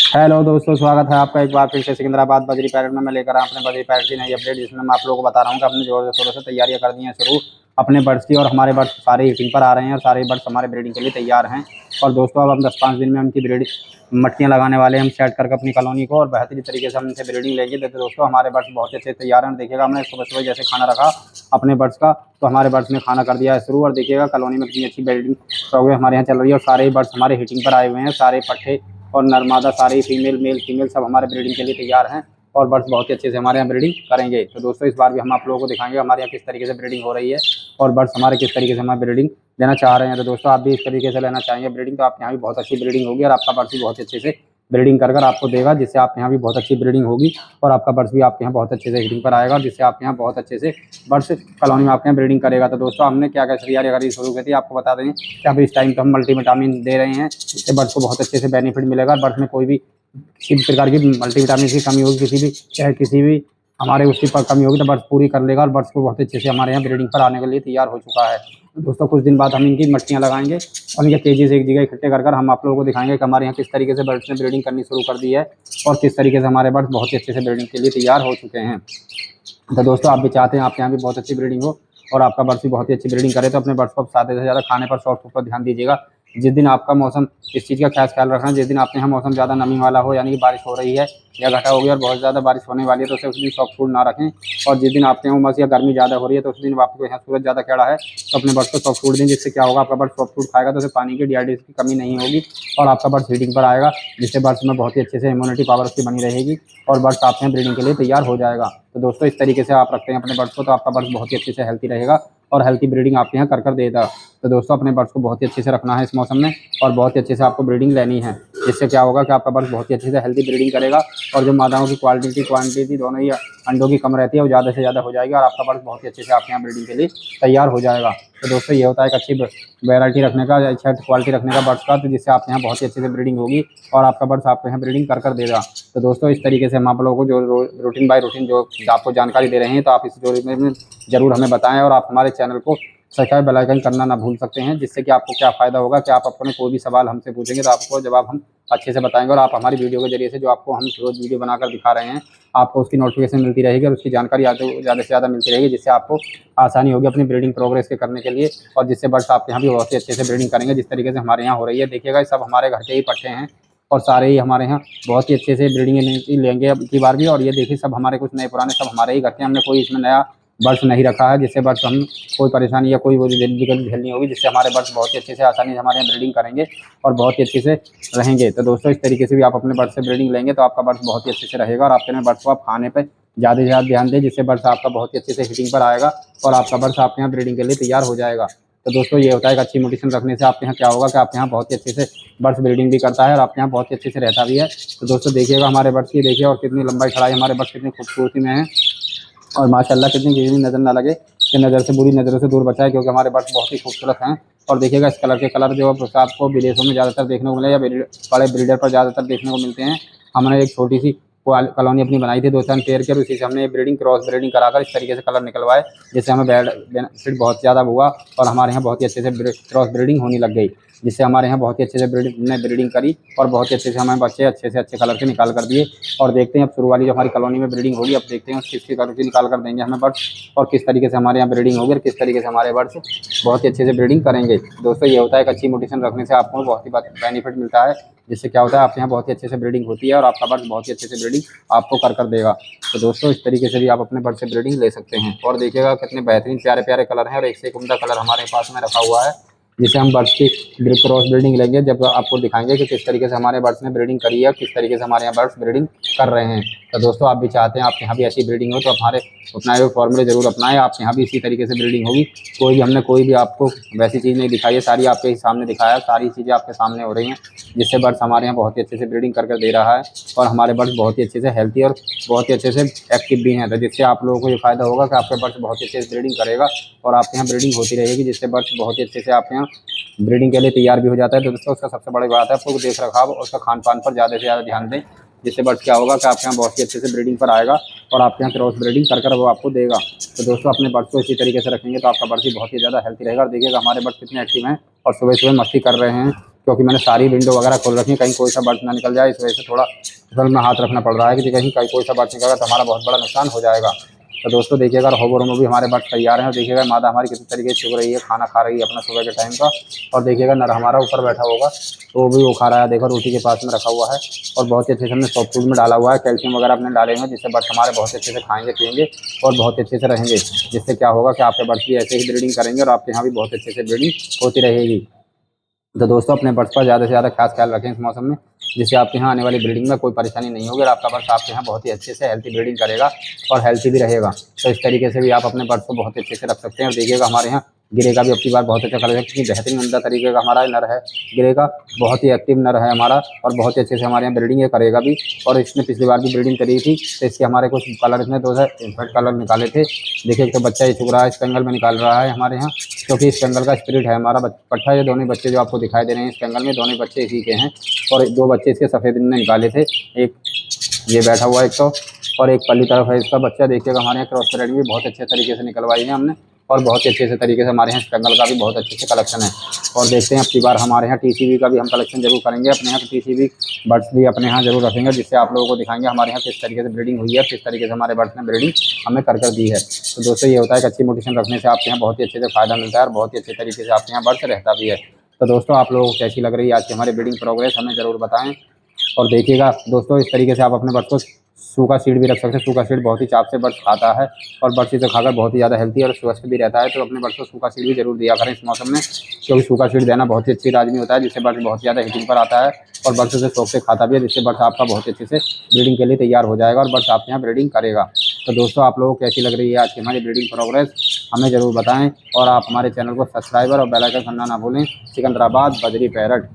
Hello दोस्तों, स्वागत है आपका एक बार फिर से सिकंदराबाद बजरी पैरेड में। मैं लेकर आया अपने बजरी पैरेड की नई अपडेट, जिसमें मैं आप लोगों को बता रहा हूँ कि अपने जोर शोरों से तैयारियां कर दी हैं शुरू अपने बर्ड्स की। और हमारे बर्ड्स सारे हीटिंग पर आ रहे हैं और सारे बर्ड्स हमारे ब्रीडिंग के लिए तैयार हैं। और दोस्तों अब हम 10-5 दिन में उनकी ब्रीडिंग मटकियाँ लगाने वाले हैं हम सेट करके अपनी कॉलोनी को, और बेहतरीन तरीके से हम उनसे ब्रीडिंग लेंगे। देखिए दोस्तों, हमारे बर्ड्स बहुत अच्छे तैयार हैं। देखिएगा, हमने सुबह सुबह जैसे खाना रखा अपने बर्ड्स का, तो हमारे बर्ड्स ने खाना कर दिया है शुरू। और देखिएगा कॉलोनी में कितनी अच्छी ब्रीडिंग प्रोग्रेस हमारे यहाँ चल रही है। और सारे बर्ड्स हमारे हीटिंग पर आए हुए हैं, सारे पट्टे और नरमादा सारी फीमेल मेल फीमेल सब हमारे ब्रीडिंग के लिए तैयार हैं। और बर्ड्स बहुत ही अच्छे से हमारे यहाँ ब्रीडिंग करेंगे। तो दोस्तों, इस बार भी हम आप लोगों को दिखाएंगे हमारे यहाँ किस तरीके से ब्रीडिंग हो रही है और बर्ड्स हमारे किस तरीके से हमारे ब्रीडिंग लेना चाह रहे हैं। तो दोस्तों, आप भी इस तरीके से लेना चाहेंगे ब्रीडिंग, तो आप यहाँ भी बहुत अच्छी ब्रीडिंग होगी और आपका बर्ड्स भी बहुत अच्छे से ब्रीडिंग कर आपको देगा, जिससे आप यहाँ भी बहुत अच्छी ब्रीडिंग होगी और आपका बर्ड्स भी आपके यहाँ बहुत अच्छे से हीटिंग पर आएगा, जिससे आप यहाँ बहुत अच्छे से बर्ड्स कॉलोनी में आपके यहाँ ब्रीडिंग करेगा। तो दोस्तों, हमने क्या क्या तैयारी करी शुरू की थी आपको बता दें कि अभी इस टाइम तो हम मल्टीविटामिन दे रहे हैं, इससे बर्ड्स को बहुत अच्छे से बेनिफिट मिलेगा। बर्ड्स में कोई भी किसी भी प्रकार की मल्टीविटामिन की कमी होगी, किसी भी हमारे उसकी पर कमी होगी, तो बर्ड्स पूरी कर लेगा और बर्ड्स को बहुत अच्छे से हमारे यहाँ ब्रीडिंग पर आने के लिए तैयार हो चुका है। तो दोस्तों, कुछ दिन बाद हम इनकी मटकियाँ लगाएंगे और इनके केजेस एक जगह इकट्ठे कर हम आप लोगों को दिखाएंगे कि हमारे यहाँ किस तरीके से बर्ड्स ने ब्रीडिंग करनी शुरू कर दी है और किस तरीके से हमारे बर्ड्स बहुत ही अच्छे से ब्रीडिंग के लिए तैयार हो चुके हैं। तो दोस्तों, आप भी चाहते हैं आपके यहाँ भी बहुत अच्छी ब्रीडिंग हो और आपका बर्ड्स भी बहुत ही अच्छी ब्रीडिंग करे, तो अपने बर्ड्स को ज़्यादा से ज़्यादा खाने पर, सॉफ्ट फूड पर ध्यान दीजिएगा। जिस दिन आपका मौसम, इस चीज़ का खास ख्याल रखना, जिस दिन आपके यहाँ मौसम ज़्यादा नमी वाला हो, यानी कि बारिश हो रही है या घटा हो गया और बहुत ज़्यादा बारिश होने वाली है, तो उसे उस दिन सॉफ्ट फूड ना रखें। और जिस दिन आपके यहाँ उमस या गर्मी ज़्यादा हो रही है, तो उस दिन आपको यहाँ सूरज ज़्यादा चढ़ा है, तो अपने बर्ड्स को सॉफ्ट फूड दें। जिससे क्या होगा, आपका बर्ड सॉफ्ट फूड खाएगा तो उसे पानी की, डिहाइड्रेशन की कमी नहीं होगी और आपका बर्ड्स हीटिंग पर आएगा, जिससे बर्ड्स में बहुत ही अच्छे से इम्यूनिटी पावर उसकी बनी रहेगी और बर्ड्स आपके यहाँ ब्रीडिंग के लिए तैयार हो जाएगा। तो दोस्तों, इस तरीके से आप रखते हैं अपने बर्ड्स को, तो आपका बर्ड्स बहुत ही अच्छे से हेल्थी रहेगा और हेल्थी ब्रीडिंग आपके यहाँ कर देगा। तो दोस्तों, अपने बर्ड्स को बहुत ही अच्छे से रखना है इस मौसम में और बहुत ही अच्छे से आपको ब्रीडिंग लेनी है। इससे क्या होगा कि आपका बर्ड्स बहुत ही अच्छे से हेल्थी ब्रीडिंग करेगा और जो मादाओं की क्वांटिटी दोनों ही अंडों की कम रहती है, वो ज़्यादा से ज़्यादा हो जाएगी और आपका बर्ड्स बहुत ही अच्छे से आपके यहाँ ब्रीडिंग के लिए तैयार हो जाएगा। तो दोस्तों, ये होता है एक अच्छी वैरायटी रखने का, अच्छा क्वालिटी रखने का बर्ड्स का, तो जिससे आपके यहाँ बहुत ही अच्छे से ब्रीडिंग होगी और आपका बर्ड्स आपके यहाँ ब्रीडिंग कर देगा। तो दोस्तों, इस तरीके से हम आप लोगों को जो रूटीन बाय रूटीन जो आपको जानकारी दे रहे हैं, तो आप इस जो में ज़रूर हमें बताएं और आप हमारे चैनल को सब्सक्राइब, बेल आइकन करना ना भूल सकते हैं। जिससे कि आपको क्या फ़ायदा होगा कि आप अपने कोई भी सवाल हमसे पूछेंगे तो आपको जवाब हम अच्छे से बताएंगे और आप हमारी वीडियो के जरिए से जो आपको हम रोज़ वीडियो बनाकर दिखा रहे हैं, आपको उसकी नोटिफिकेशन मिलती रहेगी और उसकी जानकारी ज़्यादा से ज़्यादा मिलती रहेगी, जिससे आपको आसानी होगी अपनी ब्रीडिंग प्रोग्रेस के करने के लिए और जिससे बर्ड्स आपके यहाँ भी बहुत ही अच्छे से ब्रीडिंग करेंगे, जिस तरीके से हमारे यहाँ हो रही है। देखिएगा, सब हमारे घर के ही पट्टे हैं और सारे ही हमारे यहाँ बहुत ही अच्छे से ब्रीडिंग लेंगे अब की बार भी। और ये देखिए, सब हमारे कुछ नए पुराने सब हमारे ही घर के, हमने कोई इसमें नया बर्ड्स नहीं रखा है, जिससे बर्ड्स हम कोई परेशानी या कोई वो दिक्कत झेलनी होगी, जिससे हमारे बर्ड्स बहुत ही अच्छे से आसानी से हमारे यहाँ ब्रीडिंग करेंगे और बहुत ही अच्छे से रहेंगे। तो दोस्तों, इस तरीके से भी आप अपने बर्ड्स से ब्रीडिंग लेंगे तो आपका बर्ड्स बहुत ही अच्छे से रहेगा और आपके बर्ड्स को आप खाने पर ज़्यादा से ज़्यादा ध्यान दें, जिससे बर्ड्स आपका बहुत ही अच्छे से हीटिंग पर आएगा और आपका बर्ड्स आपके यहाँ ब्रीडिंग के लिए तैयार हो जाएगा। तो दोस्तों, ये होता है कि अच्छी न्यूट्रिशन रखने से आपके यहाँ क्या होगा कि आपके यहाँ बहुत ही अच्छे से बर्ड्स ब्रीडिंग भी करता है और आपके यहाँ बहुत ही अच्छे से रहता भी है। तो दोस्तों, देखिएगा हमारे बर्ड्स की, देखिए और कितनी लंबाई चढ़ाई हमारे बर्ड्स कितनी खूबसूरती में है और माशाल्लाह कितनी गिरी नज़र ना लगे कि नज़र से, बुरी नज़रों से दूर बचाए, क्योंकि हमारे बर्ड्स बहुत ही खूबसूरत हैं। और देखिएगा, इस कलर के कलर जो आपको विदेशों में ज़्यादातर देखने को मिले या बड़े ब्रीडर पर ज़्यादातर देखने को मिलते हैं। हमने एक छोटी सी कॉलोनी अपनी बनाई थी 2-4 पेयर के, उसी से हमने ब्रीडिंग क्रॉस ब्रीडिंग कराकर इस तरीके से कलर निकलवाए, जिससे हमें बेनिफिट बहुत ज़्यादा हुआ और हमारे यहाँ बहुत ही अच्छे से क्रॉस ब्रीडिंग होने लग गई, जिससे हमारे यहाँ बहुत ही अच्छे से ब्रीडिंग करी और बहुत ही अच्छे से हमें बच्चे अच्छे से अच्छे कलर के निकाल कर दिए। और देखते हैं अब शुरू वाली जो हमारी कॉलोनी में ब्रीडिंग होगी, अब देखते हैं किसके कलर की निकाल कर देंगे हमें बर्ड्स और किस तरीके से हमारे यहाँ ब्रीडिंग होगी और किस तरीके से हमारे बर्ड्स बहुत ही अच्छे से ब्रीडिंग करेंगे। दोस्तों, ये होता है एक अच्छी न्यूट्रिशन रखने से आपको बहुत ही बेनिफिट मिलता है, जिससे क्या होता है आपके यहाँ बहुत ही अच्छे से ब्रीडिंग होती है और आपका बर्ड बहुत ही अच्छे से ब्रीडिंग आपको कर देगा। तो दोस्तों, इस तरीके से भी आप अपने बर्ड से ब्रीडिंग ले सकते हैं। और देखिएगा कितने बेहतरीन प्यारे प्यारे कलर हैं और एक से एक उम्दा कलर हमारे पास में रखा हुआ है, जिसे हम बर्ड्स की क्रॉस ब्रीडिंग लेंगे जब आपको दिखाएंगे कि किस तरीके से हमारे बर्ड्स ने ब्रीडिंग करी है, किस तरीके से हमारे यहाँ बर्ड्स ब्रीडिंग कर रहे हैं। तो दोस्तों, आप भी चाहते हैं आपके यहाँ भी ऐसी ब्रीडिंग हो, तो हमारे अपनाए हुए फॉर्मूले जरूर अपनाएं, आपके यहाँ भी इसी तरीके से ब्रीडिंग होगी। हमने कोई भी आपको वैसी चीज़ नहीं दिखाई है, सारी आपके सामने दिखाया, सारी चीज़ें आपके सामने हो रही हैं, जिससे बर्ड्स हमारे यहाँ बहुत ही अच्छे से ब्रीडिंग कर दे रहा है और हमारे बर्ड्स बहुत ही अच्छे से हेल्थी और बहुत ही अच्छे से एक्टिव भी हैं। तो जिससे आप लोगों को ये फ़ायदा होगा कि आपके बर्ड्स बहुत ही अच्छे से ब्रीडिंग करेगा और आपके यहाँ ब्रीडिंग होती रहेगी, जिससे बर्ड्स बहुत ही अच्छे से आपके यहाँ ब्रीडिंग के लिए तैयार भी हो जाता है। तो दोस्तों, उसका सबसे बड़ी बात है आपको देख रखाव और उसका खान पान पर ज़्यादा से ज़्यादा ध्यान दें, जिससे बर्ड्स क्या होगा कि आपके यहाँ बहुत ही अच्छे से ब्रीडिंग पर आएगा और आपके यहाँ क्रॉस ब्रीडिंग कर वो आपको देगा। तो दोस्तों, अपने बर्ड्स को इसी तरीके से रखेंगे तो आपका बर्ड्स भी बहुत ही ज़्यादा हेल्थी रहेगा। और देखिएगा हमारे बर्ड्स कितने एक्टिव हैं और सुबह सुबह मस्ती कर रहे हैं, क्योंकि मैंने सारी विंडो वगैरह खोल रखी है, कहीं कोई सा बर्ड ना निकल जाए, इस वजह से थोड़ा असल में हाथ रखना पड़ रहा है कि कहीं कोई सा बर्ड निकलेगा तो हमारा बहुत बड़ा नुकसान हो जाएगा। तो दोस्तों देखिएगा रोबोरो में भी हमारे बर्ड तैयार हैं, और देखिएगा मादा हमारी किसी तरीके से चुग रही है, खाना खा रही है अपना सुबह के टाइम का। और देखिएगा नर हमारा ऊपर बैठा होगा तो भी वो खा रहा है, देखो रोटी के पास में रखा हुआ है। और बहुत ही अच्छे से हमने सॉफ्ट फूड में डाला हुआ है, कैल्शियम वगैरह अपने डाले हुए हैं, जिससे बर्ड हमारे बहुत अच्छे से खाएंगे पिएंगे और बहुत अच्छे से रहेंगे। जिससे क्या होगा कि आपके बर्ड भी ऐसे ही ब्रीडिंग करेंगे और आपके यहाँ भी बहुत अच्छे से ब्रीडिंग होती रहेगी। तो दोस्तों अपने बर्ड्स पर ज़्यादा से ज़्यादा खास ख्याल रखें इस मौसम में, जिससे आपके यहाँ आने वाली ब्रीडिंग में कोई परेशानी नहीं होगी और आपका बर्ड्स आपके यहाँ बहुत ही अच्छे से हेल्थी ब्रीडिंग करेगा और हेल्थी भी रहेगा। तो इस तरीके से भी आप अपने बर्ड्स को बहुत अच्छे से रख सकते हैं। और देखिएगा हमारे यहाँ गिरे का भी अपनी बार बहुत अच्छा कलर है, क्योंकि बेहतरीन उम्दा तरीके का हमारा नर है गिरे का, बहुत ही एक्टिव नर है हमारा और बहुत ही अच्छे से हमारे यहाँ ब्रीडिंग ये करेगा भी। और इसने पिछली बार भी ब्रीडिंग करी थी, तो इसके हमारे कुछ कलर इसने 2 इन्फेक्ट कलर निकाले थे। देखिए तो बच्चा ये चुग रहा है, इस कंगल में निकाल रहा है हमारे यहाँ, क्योंकि इस कंगल का स्पिरिट है हमारा पट्ठा। ये दोनों बच्चे जो आपको दिखाई दे रहे हैं इस कंगल में, दोनों बच्चे इसी के हैं। और 2 बच्चे इसके सफ़ेद ने निकाले थे, एक ये बैठा हुआ है एक तो, और एक पल्ली तरफ है इसका बच्चा। देखिएगा हमारे यहाँ क्रॉस थ्रेड भी बहुत अच्छे तरीके से निकलवाई है हमने, और बहुत ही अच्छे से तरीके से हमारे यहाँ जंगल का भी बहुत अच्छे से कलेक्शन है। और देखते हैं अब की बार हमारे यहाँ टीसीबी का भी हम कलेक्शन जरूर करेंगे, अपने यहाँ टीसीबी बर्ड्स भी अपने यहाँ जरूर रखेंगे, जिससे आप लोगों को दिखाएंगे हमारे यहाँ किस तरीके से ब्रीडिंग हुई है, किस तरीके से हमारे बर्ड्स ने ब्रीडिंग हमें कर दी है। तो दोस्तों ये होता है कि अच्छी मोटिवेशन रखने से आपके यहाँ बहुत ही अच्छे से फ़ायदा मिलता है और बहुत ही अच्छे तरीके से आपके यहाँ बर्ड्स रहता भी है। तो दोस्तों आप लोगों को कैसी लग रही है आज की हमारी ब्रीडिंग प्रोग्रेस, हमें ज़रूर बताएं। और देखिएगा दोस्तों इस तरीके से आप अपने बर्ड्स को सूखा सीड भी रख सकते हैं। सूखा सीड बहुत ही चाप से बर्ड्स खाता है और बर्ड्स इसे खाकर बहुत ही ज़्यादा हेल्थी और स्वस्थ भी रहता है। तो अपने बर्ड्स को सूखा सीड भी जरूर दिया करें इस मौसम में, क्योंकि सूखा सीड देना बहुत ही अच्छी लाजमी होता है, जिससे बर्ड्स बहुत ज़्यादा हिटिंग पर आता है और बर्ड्स उसे शौक से खाता भी है, जिससे बर्ड्स आपका बहुत अच्छे से ब्रीडिंग के लिए तैयार हो जाएगा और बर्ड्स आपके यहाँ ब्रीडिंग करेगा। तो दोस्तों आप लोगों को कैसी लग रही है आज की हमारी ब्रीडिंग प्रोग्रेस, हमें ज़रूर बताएं। और आप हमारे चैनल को सब्सक्राइबर और बेल आइकन करना ना भूलें। सिकंदराबाद बजरी पैरट।